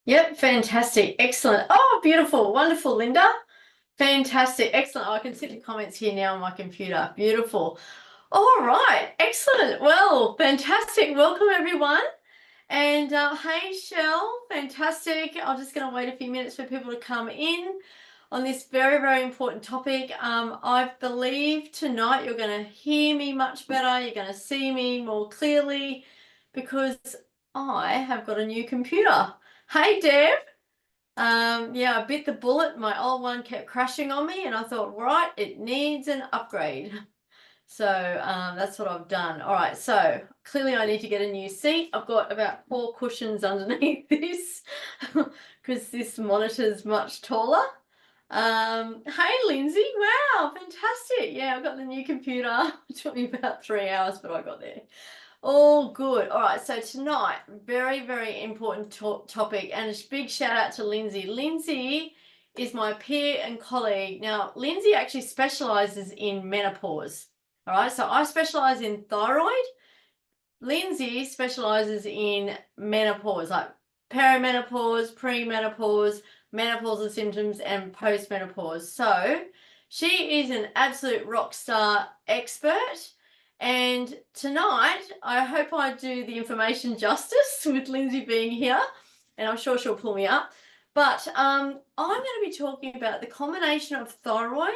Yep, fantastic. Excellent. Oh, beautiful. Wonderful, Linda. Fantastic. Excellent. Oh, I can see the comments here now on my computer. Beautiful. All right. Excellent. Well, fantastic. Welcome, everyone. And hey, Shell. Fantastic. I'm just going to wait a few minutes for people to come in on this very, very important topic. I believe tonight you're going to hear me much better. You're going to see me more clearly because I have got a new computer. Hey, Deb. Yeah, I bit the bullet. My old one kept crashing on me, and I thought, right, it needs an upgrade. So that's what I've done. All right, so clearly I need to get a new seat. I've got about 4 cushions underneath this because this monitor's much taller. Hey, Lindsay. Wow, fantastic. Yeah, I've got the new computer. It took me about 3 hours, but I got there. All good. All right, so tonight, very, very important topic, and a big shout out to Lindsay. Lindsay is my peer and colleague. Now, Lindsay actually specializes in menopause. All right, so I specialize in thyroid. Lindsay specializes in menopause, like perimenopause, premenopause, menopausal symptoms, and postmenopause. So she is an absolute rock star expert. And tonight, I hope I do the information justice with Lindsay being here, and I'm sure she'll pull me up. But I'm going to be talking about the combination of thyroid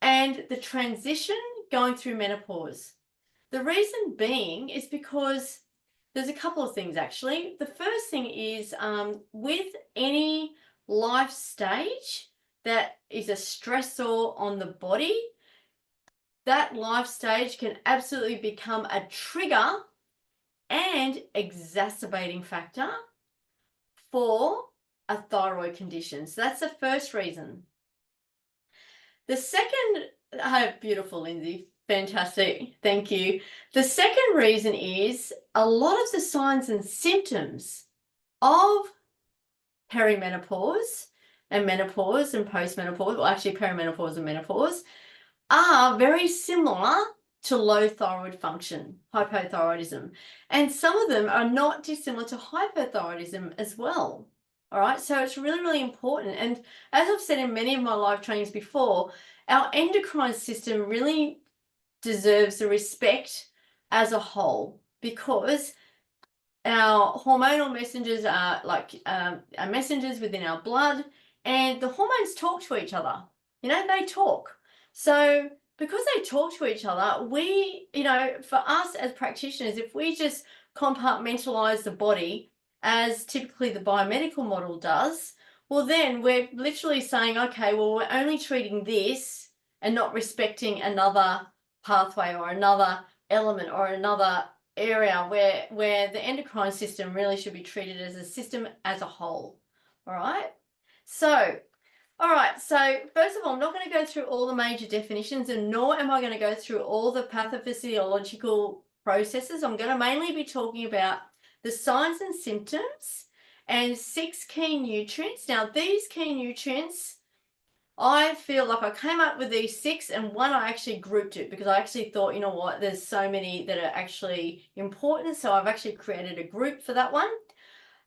and the transition going through menopause. The reason being is because there's a couple of things actually. The first thing is with any life stage that is a stressor on the body, that life stage can absolutely become a trigger and exacerbating factor for a thyroid condition. So that's the first reason. The second, beautiful, Lindsay. Fantastic. Thank you. The second reason is a lot of the signs and symptoms of perimenopause and menopause and postmenopause, well, actually perimenopause and menopause, are very similar to low thyroid function, hypothyroidism. And some of them are not dissimilar to hypothyroidism as well. All right, so it's really, really important. And as I've said in many of my live trainings before, our endocrine system really deserves the respect as a whole because our hormonal messengers are like are messengers within our blood, and the hormones talk to each other. They talk. So because they talk to each other, we, for us as practitioners, if we just compartmentalize the body as typically the biomedical model does, well, then we're literally saying, okay, well, we're only treating this and not respecting another pathway or another element or another area where the endocrine system really should be treated as a system as a whole. All right. So first of all, I'm not going to go through all the major definitions, and nor am I going to go through all the pathophysiological processes. I'm going to mainly be talking about the signs and symptoms and 6 key nutrients. Now, these key nutrients, I feel like I came up with these 6, and one I actually grouped it because I actually thought, you know what, there's so many that are actually important. So I've actually created a group for that one.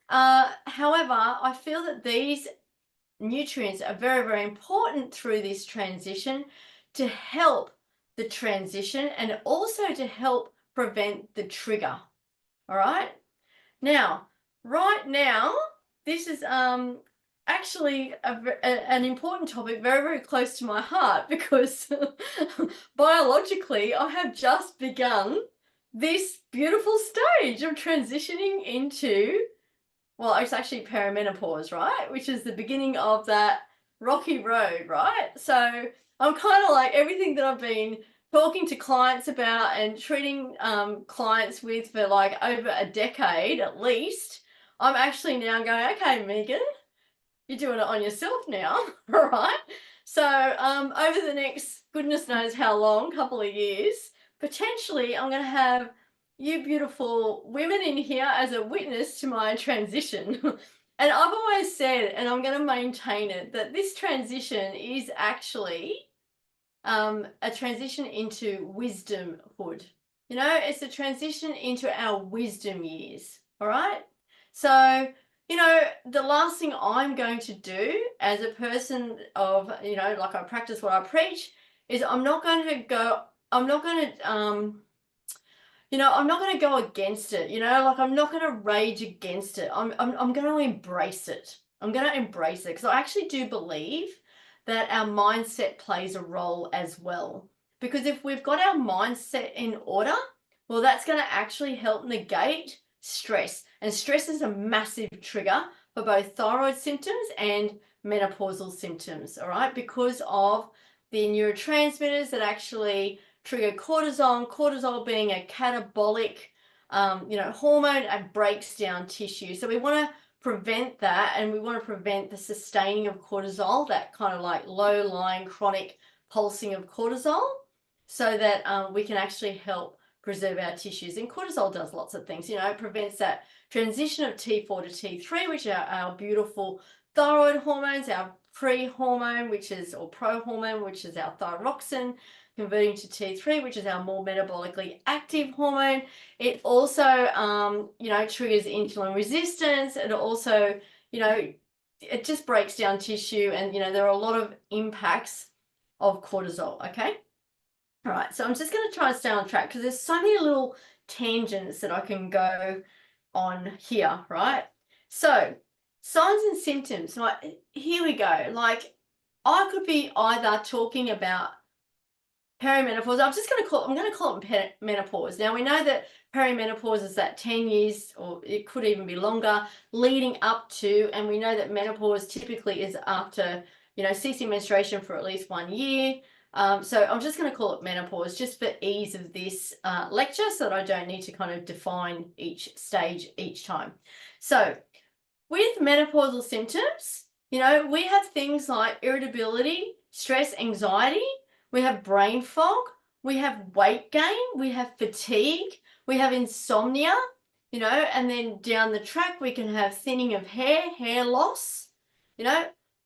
However, I feel that these nutrients are very, very important through this transition to help the transition and also to help prevent the trigger. All right. Now, right now, this is actually an important topic, very, very close to my heart because biologically, I have just begun this beautiful stage of transitioning into, well, it's actually perimenopause, right? Which is the beginning of that rocky road, right? So I'm kind of like everything that I've been talking to clients about and treating clients with for like over a decade at least. I'm actually now going, okay, Megan, you're doing it on yourself now, all right? So over the next goodness knows how long, couple of years, potentially I'm going to have you beautiful women in here as a witness to my transition. And I've always said, and I'm going to maintain it, that this transition is actually a transition into wisdomhood. It's a transition into our wisdom years, all right? So, the last thing I'm going to do as a person of, like I practice what I preach, is I'm not going to go against it, like I'm not going to rage against it. I'm going to embrace it. I'm going to embrace it because I actually do believe that our mindset plays a role as well. Because if we've got our mindset in order, well, that's going to actually help negate stress. And stress is a massive trigger for both thyroid symptoms and menopausal symptoms, all right? Because of the neurotransmitters that actually trigger cortisol being a catabolic, hormone, and breaks down tissue. So we want to prevent that, and we want to prevent the sustaining of cortisol, that kind of like low-lying chronic pulsing of cortisol, so that we can actually help preserve our tissues. And cortisol does lots of things. It prevents that transition of T4 to T3, which are our beautiful thyroid hormones, our pre-hormone, or pro-hormone, which is our thyroxine, converting to T3, which is our more metabolically active hormone. It also, triggers insulin resistance. It also, it just breaks down tissue, and, there are a lot of impacts of cortisol, okay? All right, so I'm just going to try and stay on track because there's so many little tangents that I can go on here, right? So, signs and symptoms, like, here we go. Like, I could be either talking about perimenopause. I'm going to call it menopause. Now, we know that perimenopause is that 10 years, or it could even be longer, leading up to, and we know that menopause typically is after, ceasing menstruation for at least 1 year. So I'm just going to call it menopause just for ease of this lecture, so that I don't need to kind of define each stage each time. So with menopausal symptoms, we have things like irritability, stress, anxiety. We have brain fog, we have weight gain, we have fatigue, we have insomnia, and then down the track we can have thinning of hair loss,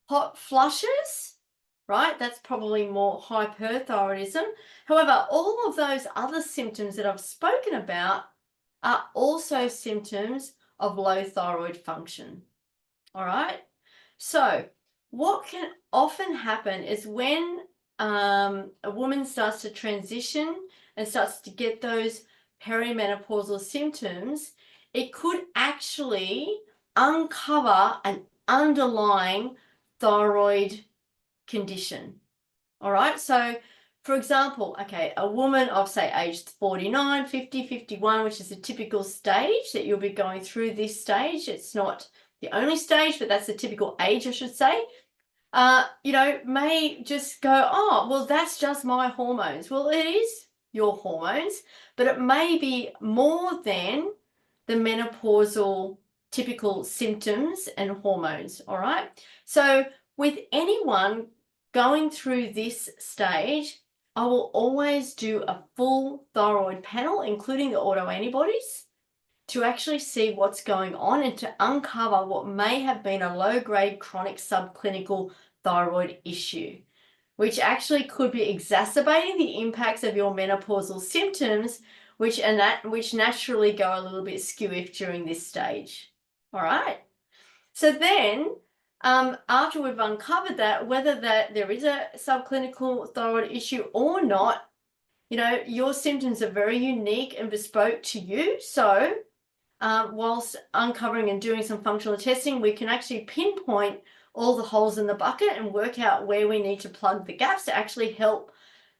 hot flushes, right? That's probably more hyperthyroidism. However, all of those other symptoms that I've spoken about are also symptoms of low thyroid function, all right? So what can often happen is when a woman starts to transition and starts to get those perimenopausal symptoms, it could actually uncover an underlying thyroid condition. All right, so for example, okay, a woman of say age 49, 50, 51, which is a typical stage that you'll be going through this stage. It's not the only stage, but that's the typical age, I should say. May just go, oh, well, that's just my hormones. Well, it is your hormones, but it may be more than the menopausal typical symptoms and hormones, all right? So with anyone going through this stage, I will always do a full thyroid panel, including the autoantibodies, to actually see what's going on and to uncover what may have been a low-grade chronic subclinical thyroid issue, which actually could be exacerbating the impacts of your menopausal symptoms, which naturally go a little bit skew during this stage. All right. So then, after we've uncovered that, whether that there is a subclinical thyroid issue or not, your symptoms are very unique and bespoke to you. So whilst uncovering and doing some functional testing, we can actually pinpoint all the holes in the bucket and work out where we need to plug the gaps to actually help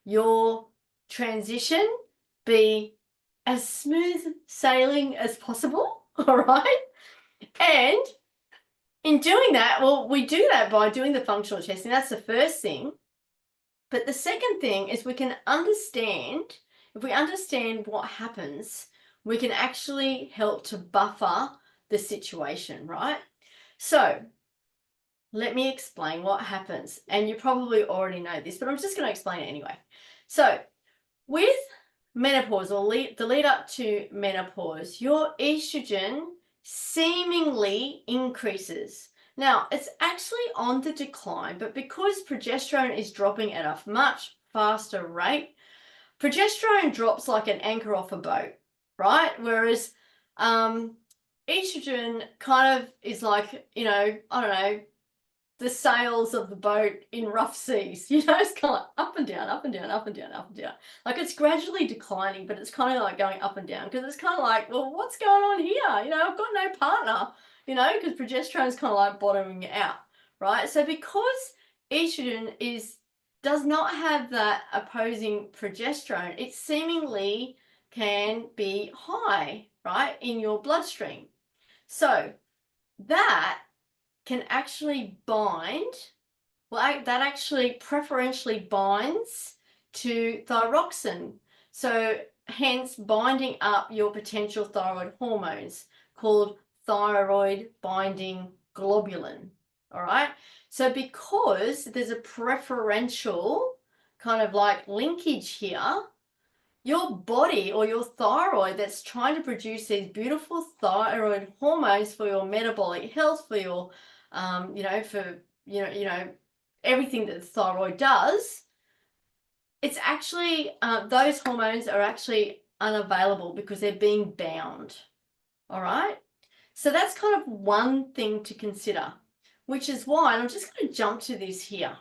your transition be as smooth sailing as possible, all right? And in doing that, well, we do that by doing the functional testing. That's the first thing. But the second thing is we can understand, if we understand what happens, we can actually help to buffer the situation, right? So let me explain what happens. And you probably already know this, but I'm just going to explain it anyway. So with menopause, or the lead up to menopause, your estrogen seemingly increases. Now, it's actually on the decline, but because progesterone is dropping at a much faster rate, progesterone drops like an anchor off a boat, right? Whereas estrogen kind of is like, you know, I don't know, the sails of the boat in rough seas. You know, it's kind of like up and down, up and down, up and down, up and down. Like it's gradually declining, but it's kind of like going up and down because it's kind of like, well, what's going on here? You know, I've got no partner, you know, because progesterone is kind of like bottoming out, right? So because estrogen does not have that opposing progesterone, it seemingly can be high, right, in your bloodstream. So that can actually bind, well, that actually preferentially binds to thyroxine. So hence binding up your potential thyroid hormones called thyroid binding globulin. All right. So because there's a preferential kind of like linkage here, your body or your thyroid that's trying to produce these beautiful thyroid hormones for your metabolic health, for your, you know, for, you know, everything that the thyroid does, it's actually, those hormones are actually unavailable because they're being bound. All right. So that's kind of one thing to consider, which is why, and I'm just going to jump to this here,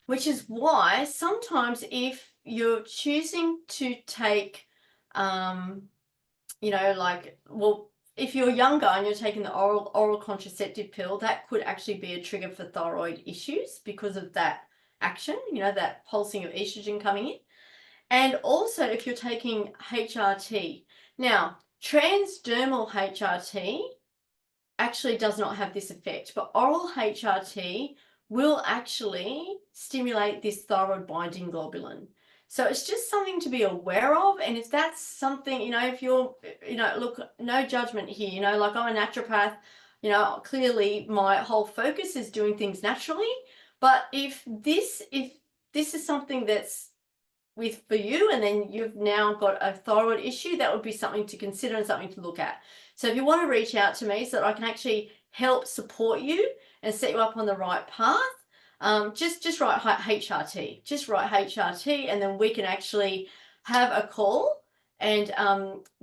which is why sometimes if you're choosing to take, you know, like, well, if you're younger and you're taking the oral contraceptive pill, that could actually be a trigger for thyroid issues because of that action, you know, that pulsing of estrogen coming in. And also if you're taking HRT. Now, transdermal HRT actually does not have this effect, but oral HRT will actually stimulate this thyroid binding globulin. So it's just something to be aware of. And if that's something, you know, if you're, you know, look, no judgment here, you know, like I'm a naturopath, you know, clearly my whole focus is doing things naturally. But if this is something that's for you, and then you've now got a thyroid issue, that would be something to consider and something to look at. So if you want to reach out to me so that I can actually help support you and set you up on the right path, just write HRT, just write HRT, and then we can actually have a call and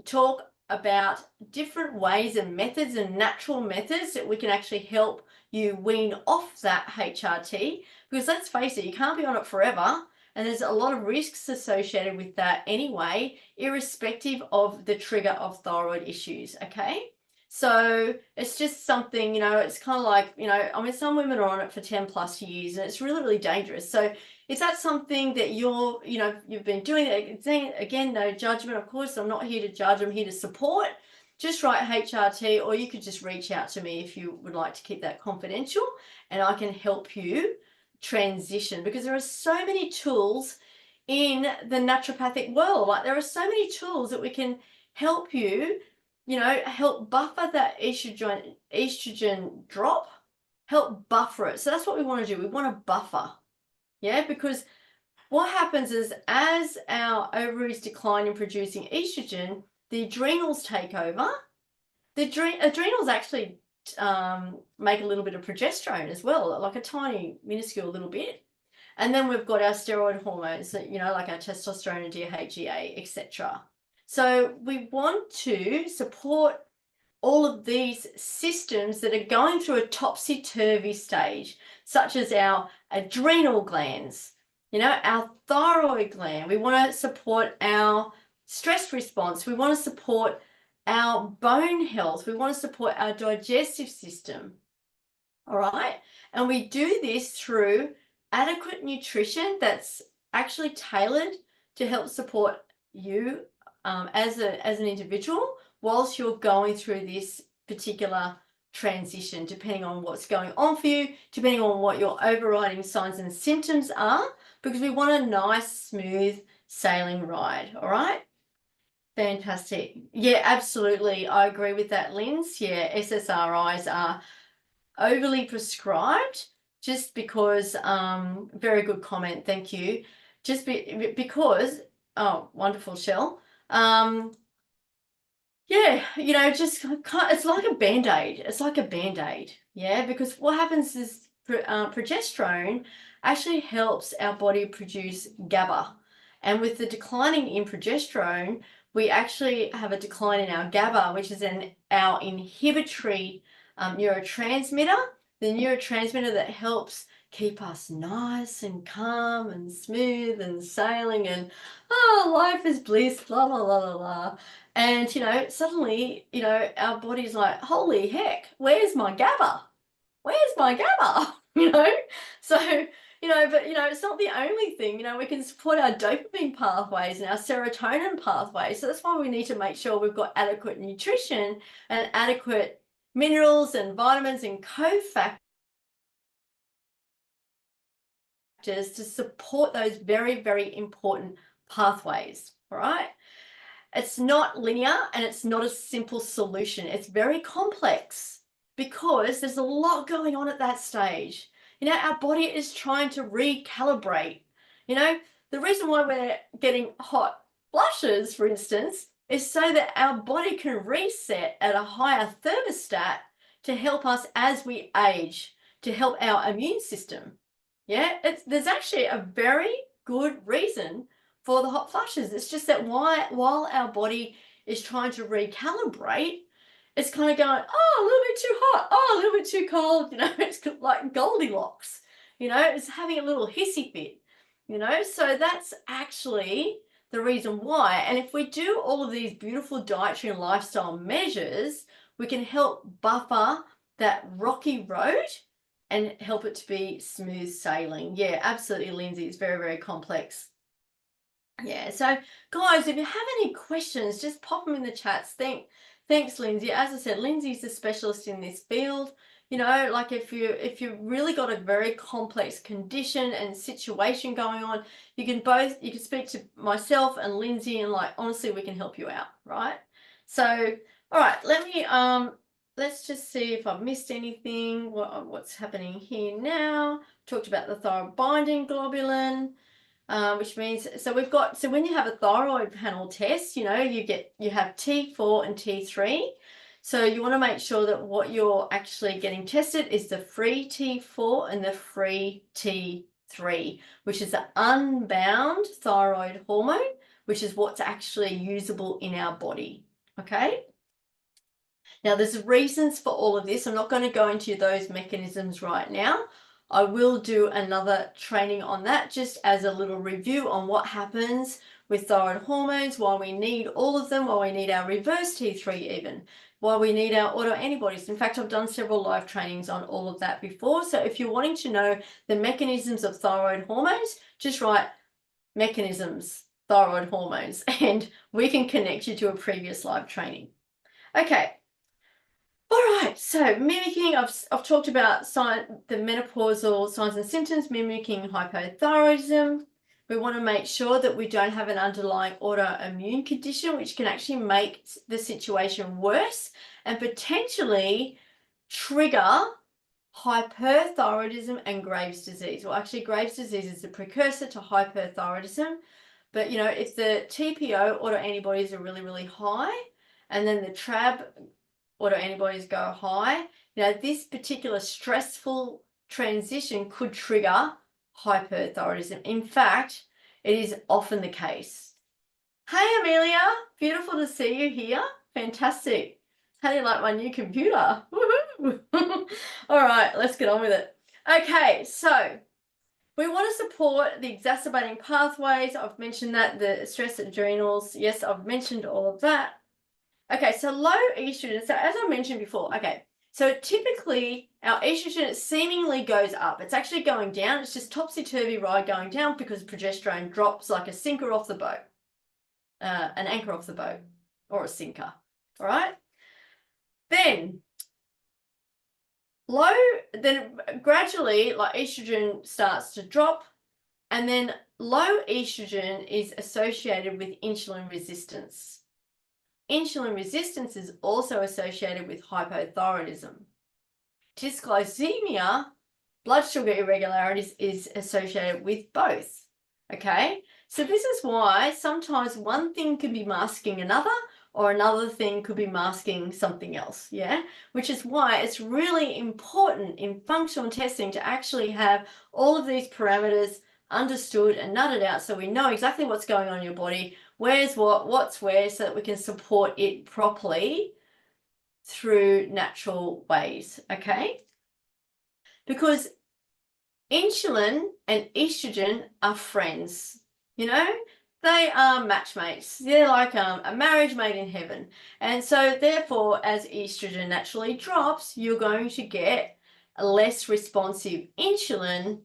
talk about different ways and methods and natural methods that we can actually help you wean off that HRT, because let's face it, you can't be on it forever. And there's a lot of risks associated with that anyway, irrespective of the trigger of thyroid issues, okay? So it's just something, you know, it's kind of like, you know, I mean, some women are on it for 10 plus years and it's really, really dangerous. So if that's something that you're, you know, you've been doing it, again, no judgment, of course, I'm not here to judge, I'm here to support. Just write HRT, or you could just reach out to me if you would like to keep that confidential, and I can help you transition, because there are so many tools in the naturopathic world. Like there are so many tools that we can help you, you know, help buffer that estrogen drop, help buffer it. So that's what we want to do. We want to buffer. Yeah, because what happens is as our ovaries decline in producing estrogen, the adrenals take over. The adrenals actually make a little bit of progesterone as well, like a tiny, minuscule little bit. And then we've got our steroid hormones, that, you know, like our testosterone and DHEA, etc. So we want to support all of these systems that are going through a topsy-turvy stage, such as our adrenal glands, you know, our thyroid gland. We want to support our stress response. We want to support our bone health. We want to support our digestive system. All right. And we do this through adequate nutrition that's actually tailored to help support you as an individual whilst you're going through this particular transition, depending on what's going on for you, depending on what your overriding signs and symptoms are, because we want a nice, smooth sailing ride. All right. Fantastic. Yeah, absolutely. I agree with that, Linz. Yeah, SSRIs are overly prescribed just because, very good comment, thank you. Just because, oh, wonderful, Shell. Yeah, you know, just it's like a Band-Aid. It's like a Band-Aid, yeah, because what happens is progesterone actually helps our body produce GABA. And with the declining in progesterone, we actually have a decline in our GABA, which is our inhibitory neurotransmitter, the neurotransmitter that helps keep us nice and calm and smooth and sailing and, oh, life is bliss, blah, blah, blah, blah, blah. And, suddenly, our body's like, holy heck, where's my GABA? Where's my GABA? So, but, it's not the only thing. We can support our dopamine pathways and our serotonin pathways. So that's why we need to make sure we've got adequate nutrition and adequate minerals and vitamins and cofactors to support those very, very important pathways. All right. It's not linear and it's not a simple solution. It's very complex because there's a lot going on at that stage. Our body is trying to recalibrate. The reason why we're getting hot flushes, for instance, is so that our body can reset at a higher thermostat to help us as we age, to help our immune system. Yeah, there's actually a very good reason for the hot flushes. It's just that while our body is trying to recalibrate, it's kind of going, oh, a little bit too hot, oh, a little bit too cold. It's like Goldilocks. It's having a little hissy fit. So that's actually the reason why. And if we do all of these beautiful dietary and lifestyle measures, we can help buffer that rocky road and help it to be smooth sailing. Yeah, absolutely, Lindsay. It's very, very complex. Yeah, so guys, if you have any questions, just pop them in the chats. Thanks, Lindsay. As I said, Lindsay's a specialist in this field. Like if you've really got a very complex condition and situation going on, you can speak to myself and Lindsay, and honestly, we can help you out, right? So, all right, let's just see if I've missed anything. What's happening here now? Talked about the thyroid binding globulin. Which means, so when you have a thyroid panel test, you have T4 and T3. So you want to make sure that what you're actually getting tested is the free T4 and the free T3, which is the unbound thyroid hormone, which is what's actually usable in our body. Okay. Now, there's reasons for all of this. I'm not going to go into those mechanisms right now. I will do another training on that just as a little review on what happens with thyroid hormones, why we need all of them, why we need our reverse T3 even, why we need our autoantibodies. In fact, I've done several live trainings on all of that before. So if you're wanting to know the mechanisms of thyroid hormones, just write mechanisms, thyroid hormones, and we can connect you to a previous live training. Okay. All right, so mimicking, I've talked about the menopausal signs and symptoms, mimicking hypothyroidism. We want to make sure that we don't have an underlying autoimmune condition, which can actually make the situation worse and potentially trigger hyperthyroidism and Graves' disease. Well, actually, Graves' disease is the precursor to hyperthyroidism. But, if the TPO autoantibodies are really, really high, and then the TRAB autoantibodies go high, this particular stressful transition could trigger hyperthyroidism. In fact, it is often the case. Hey, Amelia, beautiful to see you here. Fantastic. How do you like my new computer? Woohoo! All right, let's get on with it. Okay, so we want to support the exacerbating pathways. I've mentioned that, the stress adrenals. Yes, I've mentioned all of that. Okay, so low estrogen. So as I mentioned before, so typically our estrogen seemingly goes up. It's actually going down. It's just topsy-turvy ride going down because progesterone drops like a sinker off the boat, an anchor off the boat, or a sinker. All right. Then gradually, estrogen starts to drop, and then low estrogen is associated with insulin resistance. Insulin resistance is also associated with hypothyroidism. Dysglycemia, blood sugar irregularities, is associated with both. Okay, so this is why sometimes one thing could be masking another, or another thing could be masking something else. Yeah, which is why it's really important in functional testing to actually have all of these parameters understood and nutted out so we know exactly what's going on in your body, where's what's where, so that we can support it properly through natural ways, okay? Because insulin and estrogen are friends, you know? They are matchmates. They're like a marriage made in heaven. And so therefore, as estrogen naturally drops, you're going to get a less responsive insulin,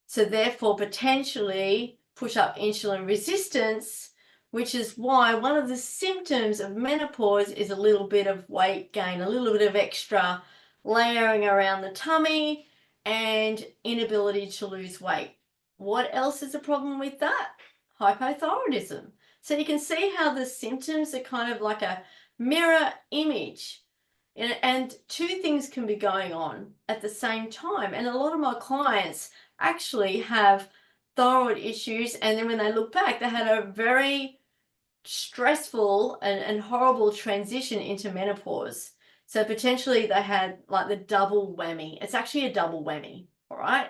so therefore potentially push up insulin resistance, which is why one of the symptoms of menopause is a little bit of weight gain, a little bit of extra layering around the tummy, and inability to lose weight. What else is a problem with that? Hypothyroidism. So you can see how the symptoms are kind of like a mirror image. And two things can be going on at the same time. And a lot of my clients actually have thyroid issues, and then when they look back, they had a very stressful and horrible transition into menopause. So potentially they had like the double whammy. It's actually a double whammy, all right?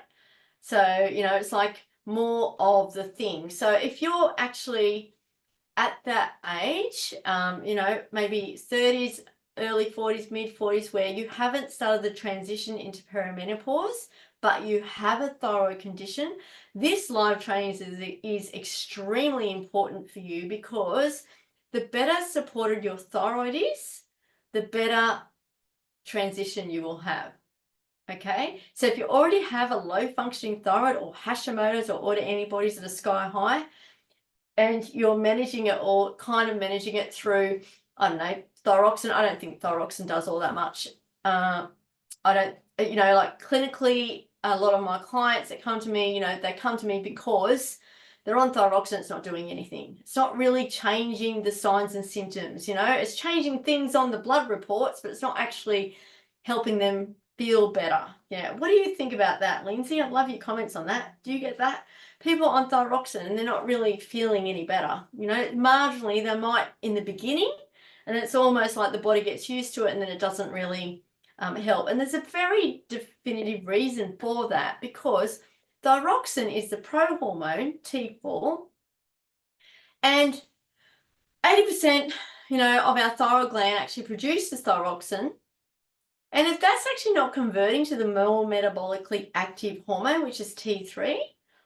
So, you know, it's like more of the thing. So if you're actually at that age, you know, maybe 30s, early 40s, mid 40s, where you haven't started the transition into perimenopause, but you have a thyroid condition, this live training is extremely important for you, because the better supported your thyroid is, the better transition you will have. Okay, so if you already have a low functioning thyroid, or Hashimoto's, or autoantibodies that are sky high, and you're managing it, or kind of managing it through, I don't know, thyroxine. I don't think thyroxine does all that much. I don't, you know, like clinically, a lot of my clients that come to me, you know, they come to me because they're on thyroxine. It's not doing anything. It's not really changing the signs and symptoms, you know, it's changing things on the blood reports, but it's not actually helping them feel better. Yeah. What do you think about that, Lindsay? I'd love your comments on that. Do you get that? People on thyroxine and they're not really feeling any better. You know, marginally they might in the beginning, and it's almost like the body gets used to it, and then it doesn't really help. And there's a very definitive reason for that, because thyroxine is the pro-hormone, T4, and 80%, you know, of our thyroid gland actually produces thyroxine. And if that's actually not converting to the more metabolically active hormone, which is T3,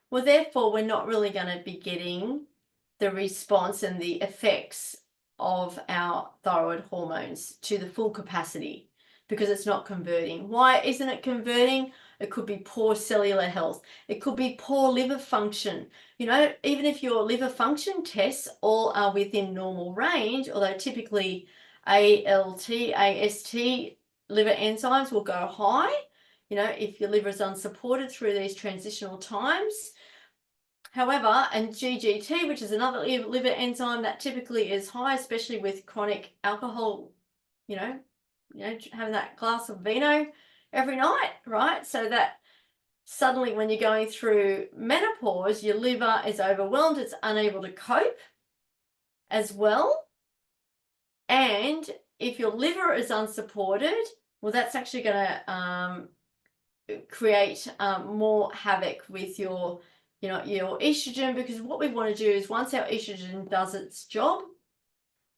well, therefore, we're not really going to be getting the response and the effects of our thyroid hormones to the full capacity, because it's not converting. Why isn't it converting? It could be poor cellular health. It could be poor liver function. You know, even if your liver function tests all are within normal range, although typically ALT, AST, liver enzymes will go high, you know, if your liver is unsupported through these transitional times. However, and GGT, which is another liver enzyme that typically is high, especially with chronic alcohol, you know, having that glass of vino every night, right? So that suddenly when you're going through menopause, your liver is overwhelmed, it's unable to cope as well. And if your liver is unsupported, well, that's actually going to create more havoc with your, you know, your estrogen, because what we want to do is, once our estrogen does its job,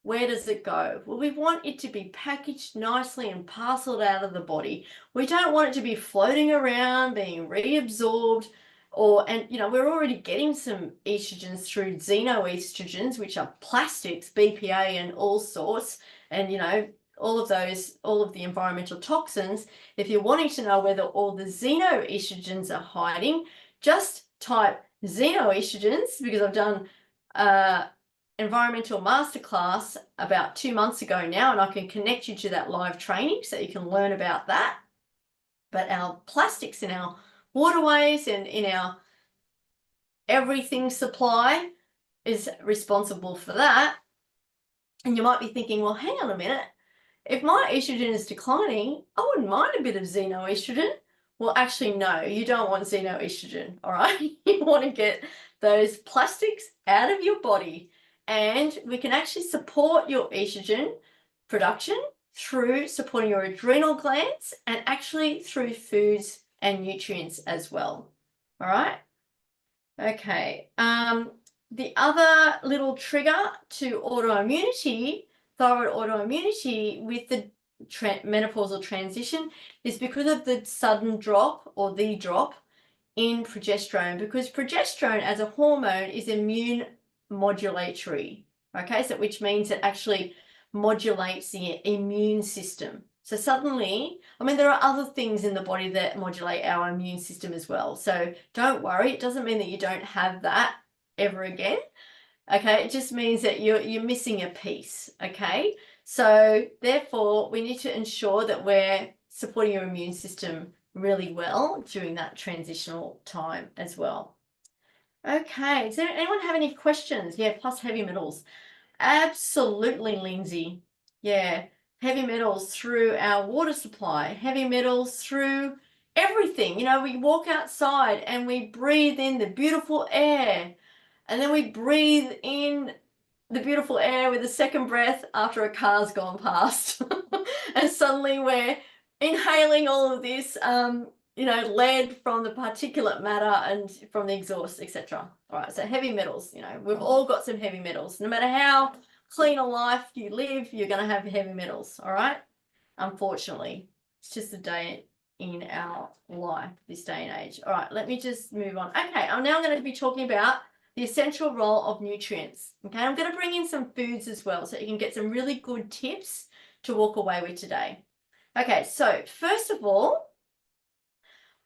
where does it go? Well, we want it to be packaged nicely and parceled out of the body. We don't want it to be floating around, being reabsorbed, and you know, we're already getting some estrogens through xenoestrogens, which are plastics, BPA, and all sorts, and you know, all of the environmental toxins. If you're wanting to know whether all the xenoestrogens are hiding, just type xenoestrogens, because I've done environmental masterclass about 2 months ago now, and I can connect you to that live training so you can learn about that. But our plastics in our waterways and in our everything supply is responsible for that. And you might be thinking, well, hang on a minute, if my estrogen is declining, I wouldn't mind a bit of xenoestrogen. Well, actually, no, you don't want xenoestrogen, all right? You want to get those plastics out of your body. And we can actually support your estrogen production through supporting your adrenal glands, and actually through foods and nutrients as well. All right? Okay. the other little trigger to autoimmunity, thyroid autoimmunity with the menopausal transition is because of the sudden drop or the drop in progesterone, because progesterone as a hormone is immune modulatory, okay? So which means it actually modulates the immune system. So suddenly, I mean, there are other things in the body that modulate our immune system as well. So don't worry, it doesn't mean that you don't have that ever again. Okay, it just means that you're missing a piece. Okay, so therefore we need to ensure that we're supporting your immune system really well during that transitional time as well. Okay, does anyone have any questions? Yeah, plus heavy metals. Absolutely, Lindsay. Yeah, heavy metals through our water supply, heavy metals through everything. You know, we walk outside and we breathe in the beautiful air, and then we breathe in the beautiful air with a second breath after a car's gone past. And suddenly we're inhaling all of this, you know, lead from the particulate matter and from the exhaust, etc. All right, so heavy metals, you know, we've all got some heavy metals. No matter how clean a life you live, you're going to have heavy metals, all right? Unfortunately, it's just a day in our life, this day and age. All right, let me just move on. Okay, I'm now going to be talking about the essential role of nutrients. Okay, I'm going to bring in some foods as well so you can get some really good tips to walk away with today. Okay, so first of all,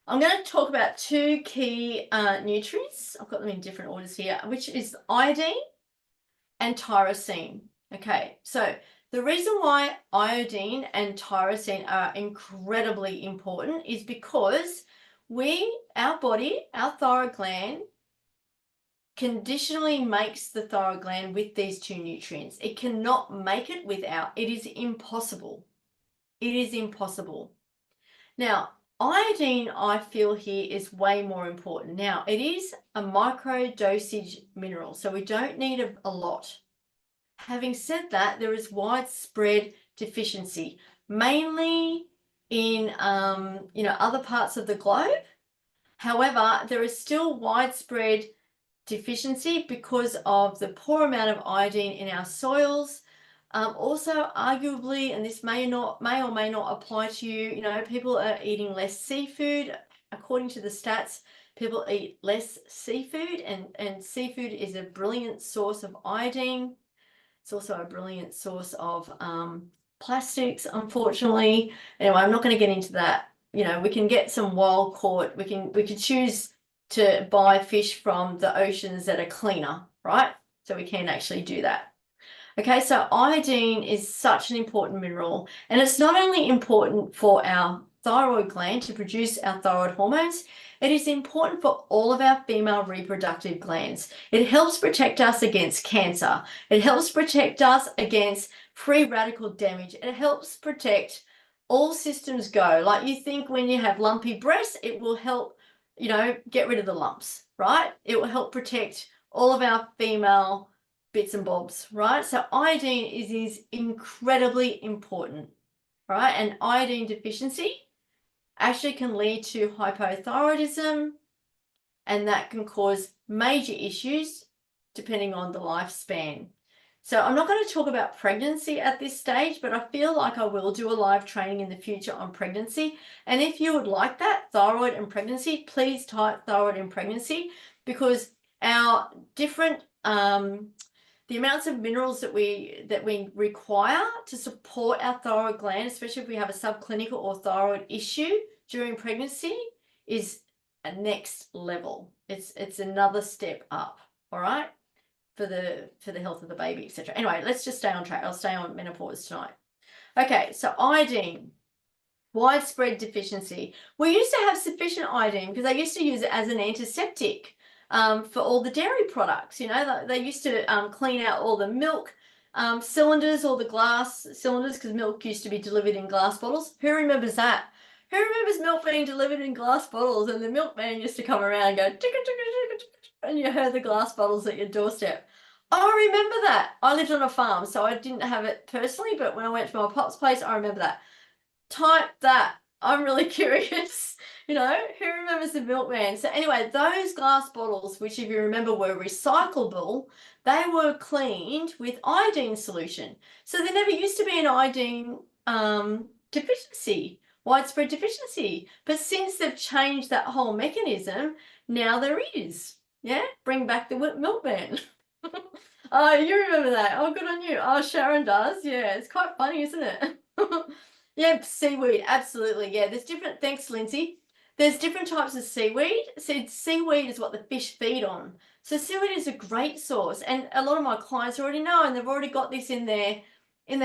I'm going to talk about two key nutrients. I've got them in different orders here, which is iodine and tyrosine. Okay, so the reason why iodine and tyrosine are incredibly important is because our body, our thyroid gland, conditionally makes the thyroid gland with these two nutrients. It cannot make it without. It is impossible. It is impossible. Now, iodine, I feel here, is way more important. Now, it is a micro dosage mineral, so we don't need a lot. Having said that, there is widespread deficiency, mainly in you know, other parts of the globe. However, there is still widespread deficiency because of the poor amount of iodine in our soils. Also, arguably, and this may or may not apply to you, you know, people are eating less seafood. According to the stats, people eat less seafood, and seafood is a brilliant source of iodine. It's also a brilliant source of plastics, unfortunately. Anyway, I'm not going to get into that. You know, we can get some wild caught. We can choose to buy fish from the oceans that are cleaner, right? So we can actually do that. Okay, so iodine is such an important mineral, and it's not only important for our thyroid gland to produce our thyroid hormones, it is important for all of our female reproductive glands. It helps protect us against cancer. It helps protect us against free radical damage. It helps protect all systems go. Like, you think when you have lumpy breasts, it will help, you know, get rid of the lumps, right? It will help protect all of our female bits and bobs, right? So iodine is incredibly important, right? And iodine deficiency actually can lead to hypothyroidism, and that can cause major issues depending on the lifespan. So I'm not going to talk about pregnancy at this stage, but I feel like I will do a live training in the future on pregnancy. And if you would like that, thyroid and pregnancy, please type thyroid and pregnancy, because our different the amounts of minerals that we require to support our thyroid gland, especially if we have a subclinical or thyroid issue during pregnancy, is a next level. It's another step up, all right, for the health of the baby, etc. Anyway, let's just stay on track. I'll stay on menopause tonight. Okay, so iodine, widespread deficiency. We used to have sufficient iodine because they used to use it as an antiseptic for all the dairy products. You know, they used to clean out all the milk cylinders, all the glass cylinders, because milk used to be delivered in glass bottles. Who remembers that? Who remembers milk being delivered in glass bottles, and the milkman used to come around and go, ticka, ticka, ticka, ticka, and you heard the glass bottles at your doorstep? I remember that. I lived on a farm, so I didn't have it personally, but when I went to my pop's place, I remember that. Type that. I'm really curious. Who remembers the milkman? So anyway, those glass bottles, which if you remember were recyclable, they were cleaned with iodine solution. So there never used to be an iodine deficiency, widespread deficiency. But since they've changed that whole mechanism, now there is. Yeah, bring back the milkman. Oh, you remember that. Oh, good on you. Oh, Sharon does. Yeah, it's quite funny, isn't it? Yeah, seaweed, absolutely. Yeah, there's different, thanks, Lindsay. There's different types of seaweed. So seaweed is what the fish feed on. So seaweed is a great source, and a lot of my clients already know, and they've already got this in their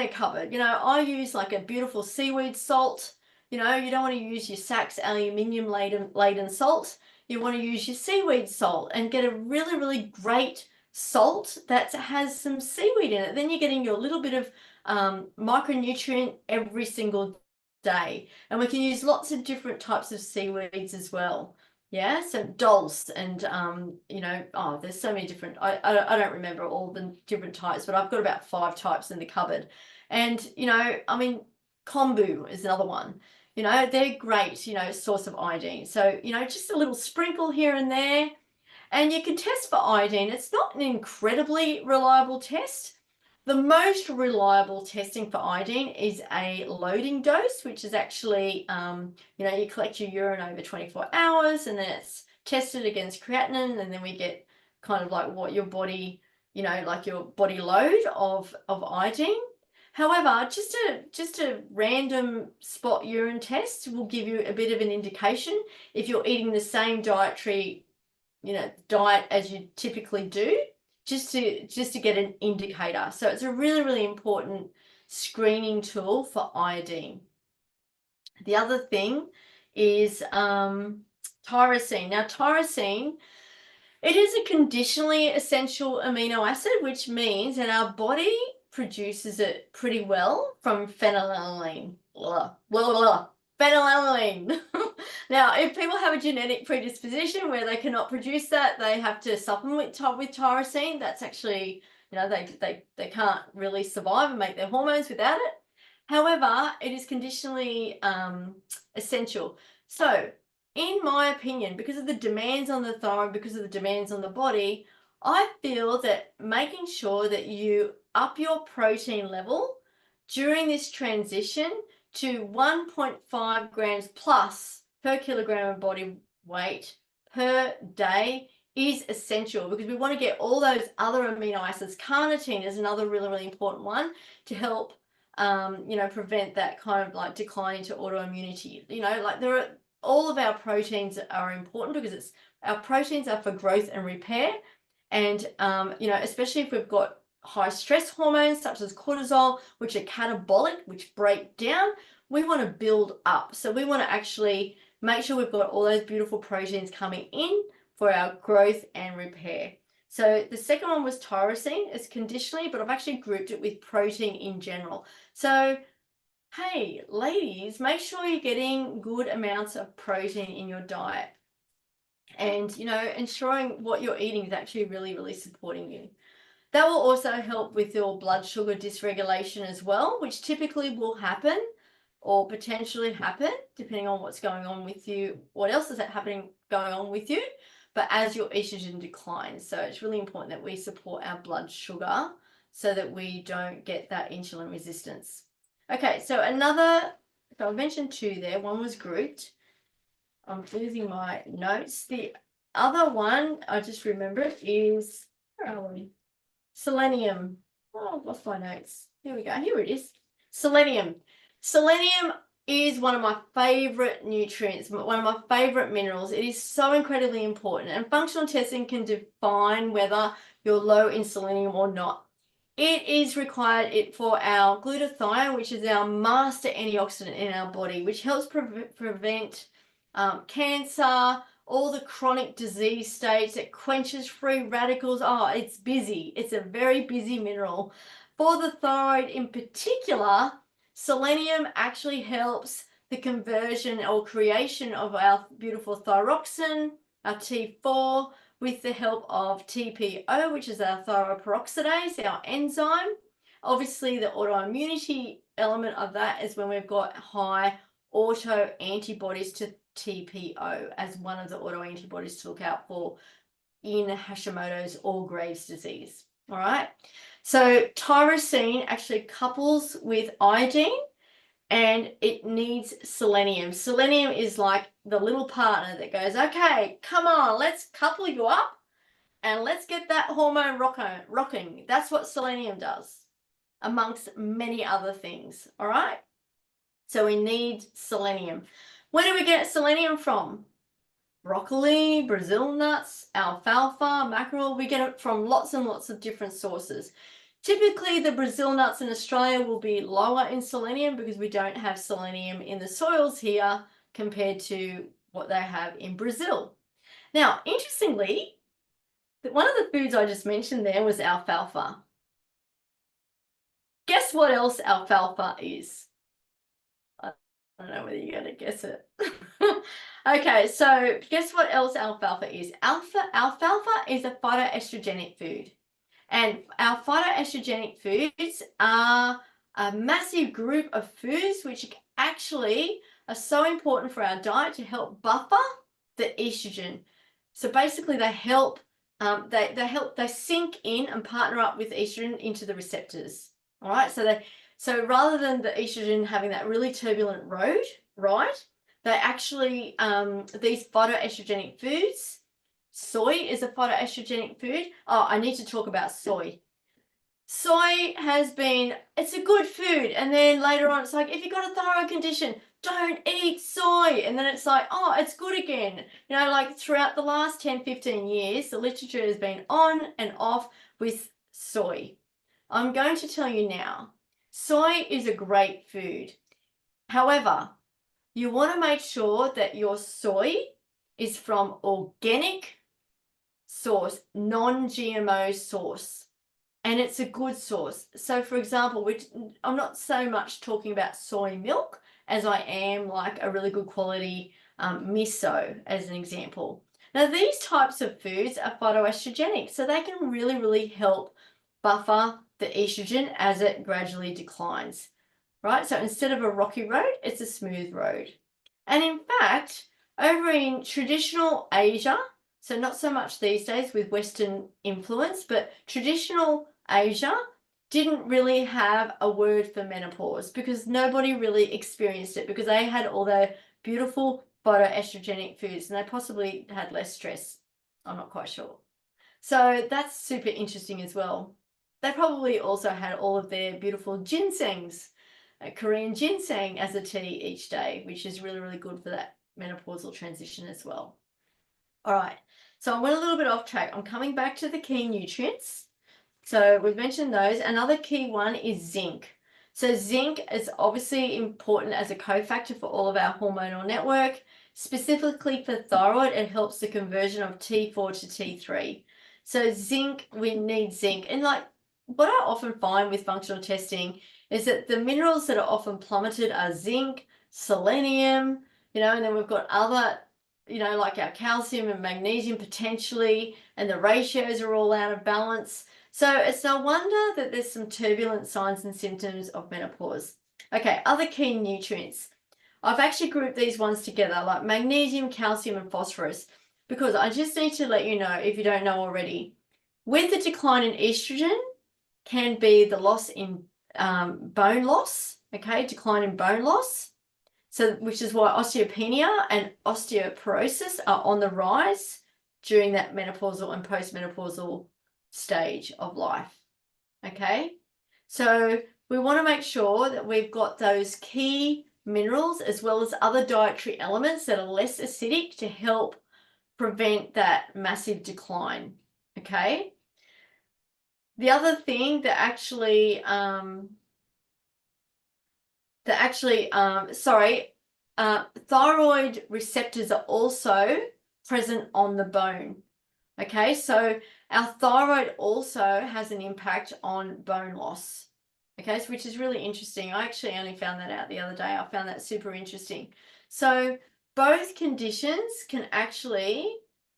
cupboard. I use like a beautiful seaweed salt. You don't want to use your Saks aluminium laden salt. You want to use your seaweed salt and get a really, really great salt that has some seaweed in it. Then you're getting your little bit of micronutrient every single day. And we can use lots of different types of seaweeds as well. Yeah, so dulse and there's so many different, I don't remember all the different types, but I've got about 5 types in the cupboard. And kombu is another one. They're great, source of iodine. So, just a little sprinkle here and there. And you can test for iodine. It's not an incredibly reliable test. The most reliable testing for iodine is a loading dose, which is actually, you collect your urine over 24 hours and then it's tested against creatinine, and then we get kind of like what your body, like your body load of iodine. However, just a random spot urine test will give you a bit of an indication if you're eating the same diet as you typically do, just to get an indicator. So it's a really, really important screening tool for iodine. The other thing is tyrosine. Now, tyrosine, it is a conditionally essential amino acid, which means that our body produces it pretty well from phenylalanine. Phenylalanine. Now, if people have a genetic predisposition where they cannot produce that, they have to supplement with tyrosine. That's actually, they can't really survive and make their hormones without it. However, it is conditionally essential. So, in my opinion, because of the demands on the thyroid, because of the demands on the body, I feel that making sure that you up your protein level during this transition to 1.5 grams plus per kilogram of body weight per day is essential, because we want to get all those other amino acids. Carnitine is another really, really important one to help prevent that kind of like decline into autoimmunity. All of our proteins are important because our proteins are for growth and repair. And, especially if we've got high stress hormones such as cortisol, which are catabolic, which break down, we want to build up. So we want to actually make sure we've got all those beautiful proteins coming in for our growth and repair. So the second one was tyrosine. It's conditionally, but I've actually grouped it with protein in general. So, hey, ladies, make sure you're getting good amounts of protein in your diet. And, ensuring what you're eating is actually really, really supporting you. That will also help with your blood sugar dysregulation as well, which typically will happen or potentially happen depending on what's going on with you. What else is going on with you? But as your estrogen declines. So it's really important that we support our blood sugar so that we don't get that insulin resistance. Okay, so I mentioned 2 there. One was grouped. I'm losing my notes. The other one, I just remembered, is, where are we? Selenium. Oh, I've lost my notes. Here we go. Here it is. Selenium. Selenium is one of my favorite nutrients, one of my favorite minerals. It is so incredibly important, and functional testing can define whether you're low in selenium or not. It is required for our glutathione, which is our master antioxidant in our body, which helps prevent cancer, all the chronic disease states. It quenches free radicals. Oh, it's busy. It's a very busy mineral. For the thyroid in particular, selenium actually helps the conversion or creation of our beautiful thyroxine, our T4, with the help of TPO, which is our thyroid peroxidase, our enzyme. Obviously, the autoimmunity element of that is when we've got high autoantibodies to TPO as one of the autoantibodies to look out for in Hashimoto's or Graves' disease. All right. So tyrosine actually couples with iodine and it needs selenium. Selenium is like the little partner that goes, okay, come on, let's couple you up and let's get that hormone rocking. That's what selenium does, amongst many other things. All right. So we need selenium. Where do we get selenium from? Broccoli, Brazil nuts, alfalfa, mackerel. We get it from lots and lots of different sources. Typically, the Brazil nuts in Australia will be lower in selenium because we don't have selenium in the soils here compared to what they have in Brazil. Now, interestingly, one of the foods I just mentioned there was alfalfa. Guess what else alfalfa is? I don't know whether you're going to guess it. Okay, so guess what else alfalfa is? Alfalfa is a phytoestrogenic food. And our phytoestrogenic foods are a massive group of foods which actually are so important for our diet to help buffer the estrogen. So basically they help, they sync in and partner up with estrogen into the receptors. All right, so rather than the estrogen having that really turbulent road, right, they actually, these phytoestrogenic foods, soy is a phytoestrogenic food. Oh, I need to talk about soy. Soy has been, it's a good food. And then later on, it's like, if you've got a thyroid condition, don't eat soy. And then it's like, oh, it's good again. You know, like throughout the last 10, 15 years, the literature has been on and off with soy. I'm going to tell you now, soy is a great food. However, you want to make sure that your soy is from organic source, non-GMO source, and it's a good source. So for example, I'm not so much talking about soy milk as I am like a really good quality miso as an example. Now these types of foods are phytoestrogenic, so they can really, really help buffer the estrogen as it gradually declines. Right, so instead of a rocky road, it's a smooth road. And in fact, over in traditional Asia, so not so much these days with Western influence, but traditional Asia didn't really have a word for menopause because nobody really experienced it because they had all their beautiful phytoestrogenic foods and they possibly had less stress. I'm not quite sure. So that's super interesting as well. They probably also had all of their beautiful ginsengs, Korean ginseng as a tea each day, which is really, really good for that menopausal transition as well. All right, so I went a little bit off track. I'm coming back to the key nutrients. So we've mentioned those. Another key one is zinc. So zinc is obviously important as a cofactor for all of our hormonal network. Specifically for thyroid, it helps the conversion of T4 to T3. So zinc, we need zinc. And like what I often find with functional testing is that the minerals that are often plummeted are zinc, selenium, you know, and then we've got other, you know, like our calcium and magnesium potentially, and the ratios are all out of balance. So it's no wonder that there's some turbulent signs and symptoms of menopause. Okay, other key nutrients. I've actually grouped these ones together like magnesium, calcium, and phosphorus because I just need to let you know, if you don't know already, with the decline in estrogen can be the loss in bone loss, okay, decline in bone loss. So, which is why osteopenia and osteoporosis are on the rise during that menopausal and postmenopausal stage of life, okay? So we want to make sure that we've got those key minerals as well as other dietary elements that are less acidic to help prevent that massive decline, okay? The other thing that actually, thyroid receptors are also present on the bone. Okay, so our thyroid also has an impact on bone loss. Okay, so which is really interesting. I actually only found that out the other day. I found that super interesting. So both conditions can actually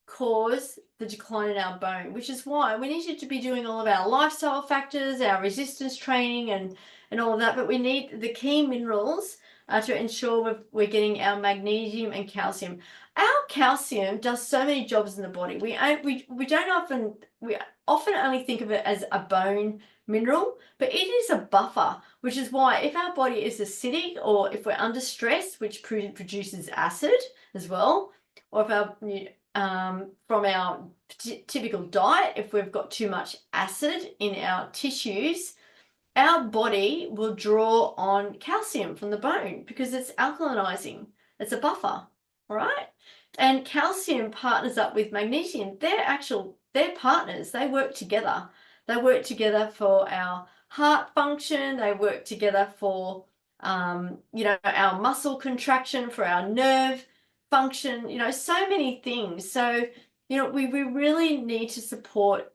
cause the decline in our bone, which is why we need to be doing all of our lifestyle factors, our resistance training and all of that, but we need the key minerals to ensure we're getting our magnesium and calcium. Our calcium does so many jobs in the body. We often only think of it as a bone mineral, but it is a buffer, which is why if our body is acidic or if we're under stress, which produces acid as well, or if from our typical diet, if we've got too much acid in our tissues, our body will draw on calcium from the bone because it's alkalinizing. It's a buffer, all right? And calcium partners up with magnesium. They're partners. They work together. They work together for our heart function. They work together for, our muscle contraction, for our nerve function, so many things. So, we really need to support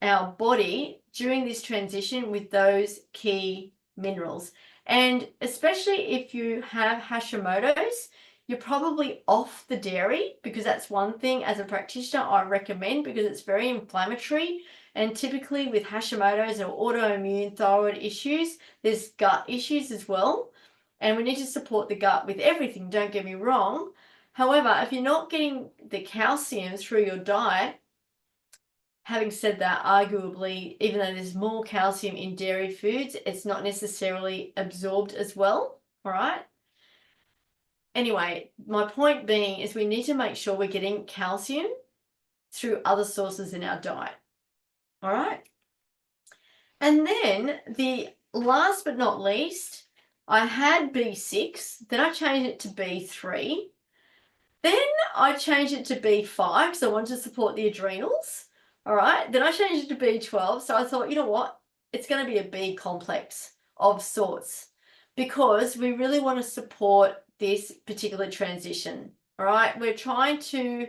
our body during this transition with those key minerals. And especially if you have Hashimoto's, you're probably off the dairy, because that's one thing as a practitioner I recommend, because it's very inflammatory. And typically with Hashimoto's or autoimmune thyroid issues, there's gut issues as well. And we need to support the gut with everything, don't get me wrong. However, if you're not getting the calcium through your diet, having said that, arguably, even though there's more calcium in dairy foods, it's not necessarily absorbed as well, all right? Anyway, my point being is we need to make sure we're getting calcium through other sources in our diet, all right? And then the last but not least, I had B6, then I changed it to B3, then I changed it to B5 because I wanted to support the adrenals. All right, then I changed it to B12. So I thought, you know what? It's going to be a B complex of sorts, because we really want to support this particular transition. All right, we're trying to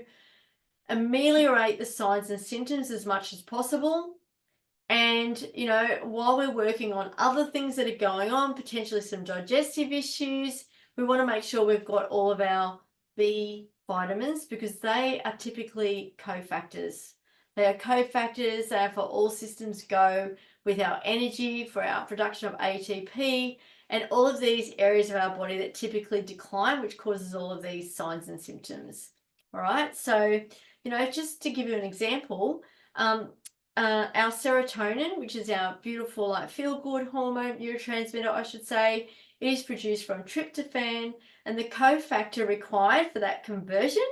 ameliorate the signs and symptoms as much as possible. And, while we're working on other things that are going on, potentially some digestive issues, we want to make sure we've got all of our B vitamins, because they are typically cofactors. They are cofactors. They are for all systems go with our energy, for our production of ATP, and all of these areas of our body that typically decline, which causes all of these signs and symptoms. All right. So, just to give you an example, our serotonin, which is our beautiful, feel-good hormone, neurotransmitter, I should say, it is produced from tryptophan, and the cofactor required for that conversion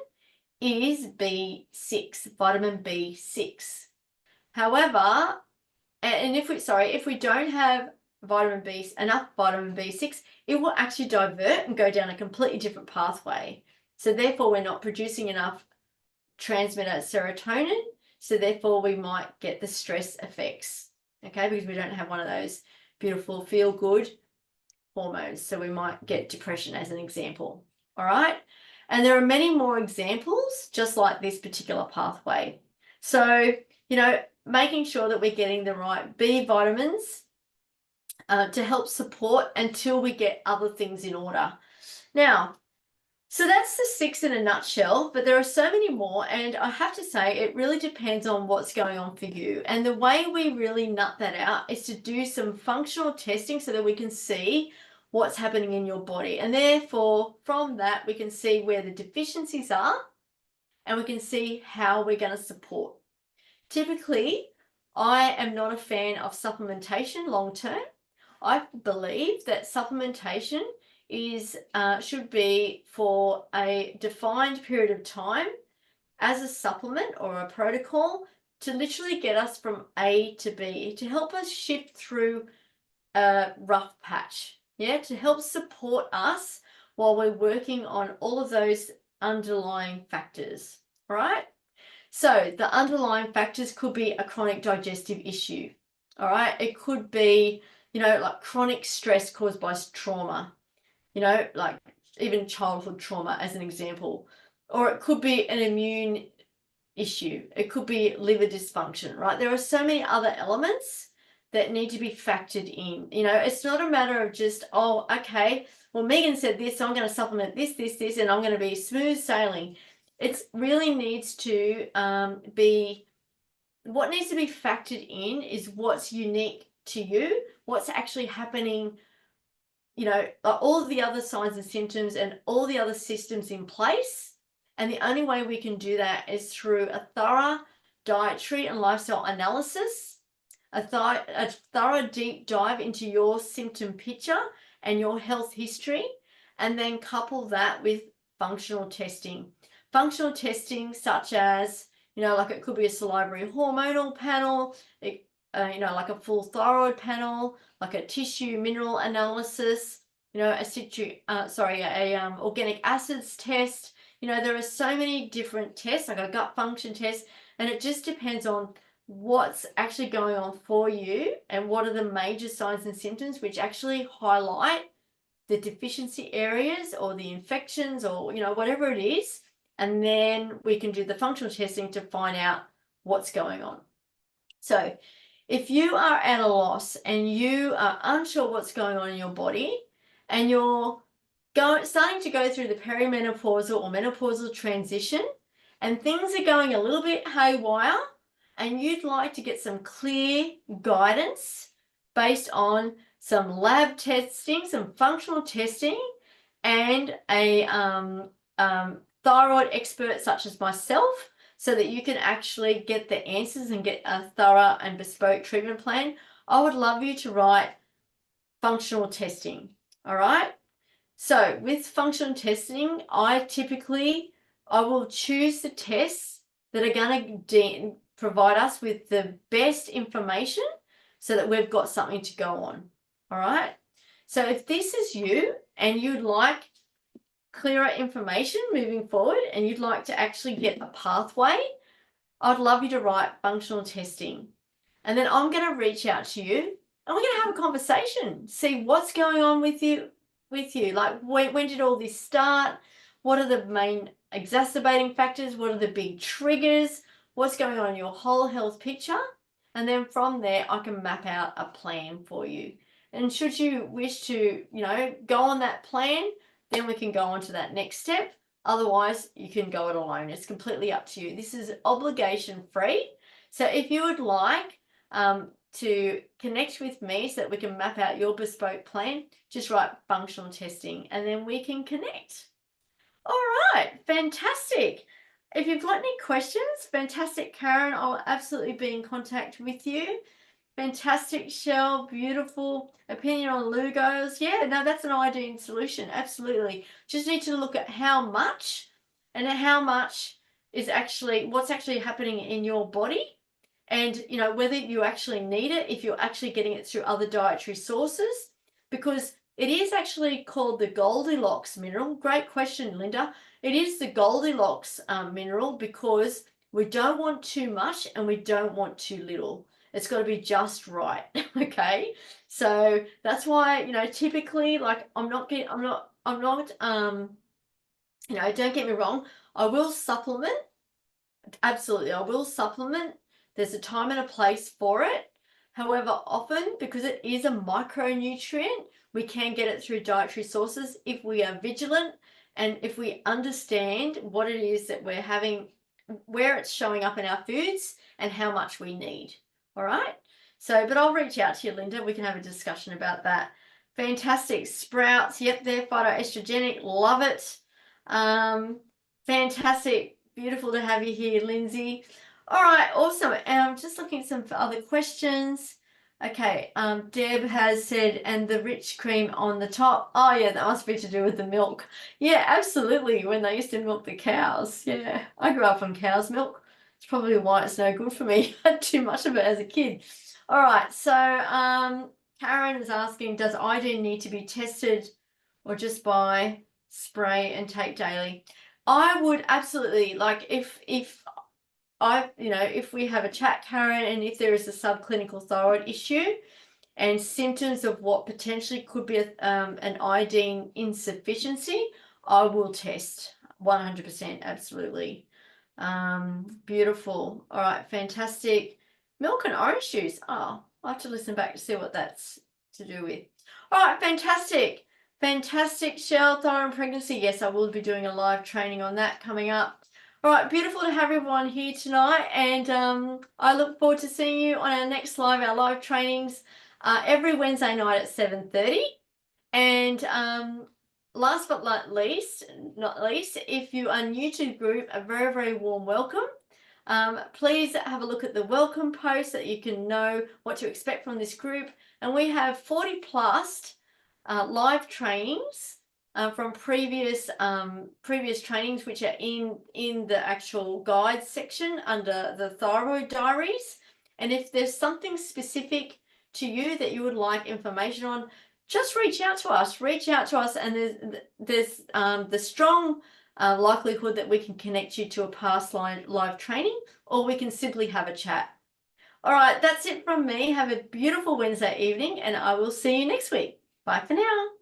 is B6, vitamin B6. However, and if we don't have enough vitamin B6, it will actually divert and go down a completely different pathway. So therefore, we're not producing enough transmitter serotonin. So therefore, we might get the stress effects, okay, because we don't have one of those beautiful feel-good hormones. So we might get depression as an example, all right? And there are many more examples just like this particular pathway. So, making sure that we're getting the right B vitamins to help support until we get other things in order. Now, so that's the 6 in a nutshell, but there are so many more, and I have to say it really depends on what's going on for you. And the way we really nut that out is to do some functional testing so that we can see what's happening in your body. And therefore, from that, we can see where the deficiencies are, and we can see how we're going to support. Typically, I am not a fan of supplementation long term. I believe that supplementation should be for a defined period of time as a supplement or a protocol to literally get us from A to B, to help us shift through a rough patch, to help support us while we're working on all of those underlying factors, right? So the underlying factors could be a chronic digestive issue, all right? It could be, like chronic stress caused by trauma, like even childhood trauma as an example. Or it could be an immune issue. It could be liver dysfunction, right? There are so many other elements that need to be factored in. It's not a matter of just, oh, okay, well, Megan said this, so I'm going to supplement this, and I'm going to be smooth sailing. It really needs to be, what needs to be factored in is what's unique to you, what's actually happening you know, all of the other signs and symptoms and all the other systems in place. And the only way we can do that is through a thorough dietary and lifestyle analysis, a thorough deep dive into your symptom picture and your health history, and then couple that with functional testing. Functional testing such as, you know, like it could be a salivary hormonal panel, you know, like a full thyroid panel, like a tissue mineral analysis, you know, organic acids test. You know, there are so many different tests, like a gut function test, and it just depends on what's actually going on for you and what are the major signs and symptoms which actually highlight the deficiency areas or the infections or, you know, whatever it is. And then we can do the functional testing to find out what's going on. So if you are at a loss and you are unsure what's going on in your body and you're starting to go through the perimenopausal or menopausal transition and things are going a little bit haywire and you'd like to get some clear guidance based on some lab testing, some functional testing, and a thyroid expert such as myself, so that you can actually get the answers and get a thorough and bespoke treatment plan, I would love you to write functional testing. All right. So with functional testing, I will choose the tests that are going to provide us with the best information so that we've got something to go on. All right. So if this is you and you'd like clearer information moving forward and you'd like to actually get a pathway, I'd love you to write functional testing. And then I'm going to reach out to you and we're going to have a conversation, see what's going on with you. Like when did all this start? What are the main exacerbating factors? What are the big triggers? What's going on in your whole health picture? And then from there, I can map out a plan for you. And should you wish to, you know, go on that plan, then we can go on to that next step. Otherwise, you can go it alone. It's completely up to you. This is obligation free. So if you would like to connect with me so that we can map out your bespoke plan, just write functional testing and then we can connect. All right, fantastic. If you've got any questions, fantastic, Karen, I'll absolutely be in contact with you. Fantastic, Shell, beautiful. Opinion on Lugos. Yeah, no, that's an ideal solution. Absolutely. Just need to look at how much and how much is actually what's actually happening in your body, and you know whether you actually need it, if you're actually getting it through other dietary sources, because it is actually called the Goldilocks mineral. Great question, Linda. It is the Goldilocks mineral because we don't want too much and we don't want too little. It's got to be just right. Okay. So that's why, you know, typically, like you know, don't get me wrong. I will supplement. Absolutely. I will supplement. There's a time and a place for it. However, often because it is a micronutrient, we can get it through dietary sources if we are vigilant and if we understand what it is that we're having, where it's showing up in our foods and how much we need. All right. So, but I'll reach out to you, Linda. We can have a discussion about that. Fantastic. Sprouts. Yep, they're phytoestrogenic. Love it. Fantastic. Beautiful to have you here, Lindsay. All right, awesome. And I'm just looking at some other questions. Okay, Deb has said, and the rich cream on the top. Oh, yeah, that must be to do with the milk. Yeah, absolutely, when they used to milk the cows. Yeah, I grew up on cow's milk. It's probably why it's no good for me. I had too much of it as a kid. All right, so Karen is asking, does iodine need to be tested or just buy, spray and take daily? I would absolutely, like if we have a chat, Karen, and if there is a subclinical thyroid issue and symptoms of what potentially could be an iodine insufficiency, I will test 100%, absolutely. Beautiful. All right, fantastic. Milk and orange juice. Oh, I'll have to listen back to see what that's to do with. All right, fantastic. Fantastic, Shell, thyroid pregnancy. Yes, I will be doing a live training on that coming up. All right, beautiful to have everyone here tonight, and I look forward to seeing you on our next live trainings every Wednesday night at 7:30. And last but not least, if you are new to the group, a very, very warm welcome. Please have a look at the welcome post so that you can know what to expect from this group. And we have 40 plus live trainings from previous trainings, which are in the actual guides section under the Thyroid Diaries. And if there's something specific to you that you would like information on, just reach out to us. And there's the strong likelihood that we can connect you to a past live training, or we can simply have a chat. All right, that's it from me. Have a beautiful Wednesday evening, and I will see you next week. Bye for now.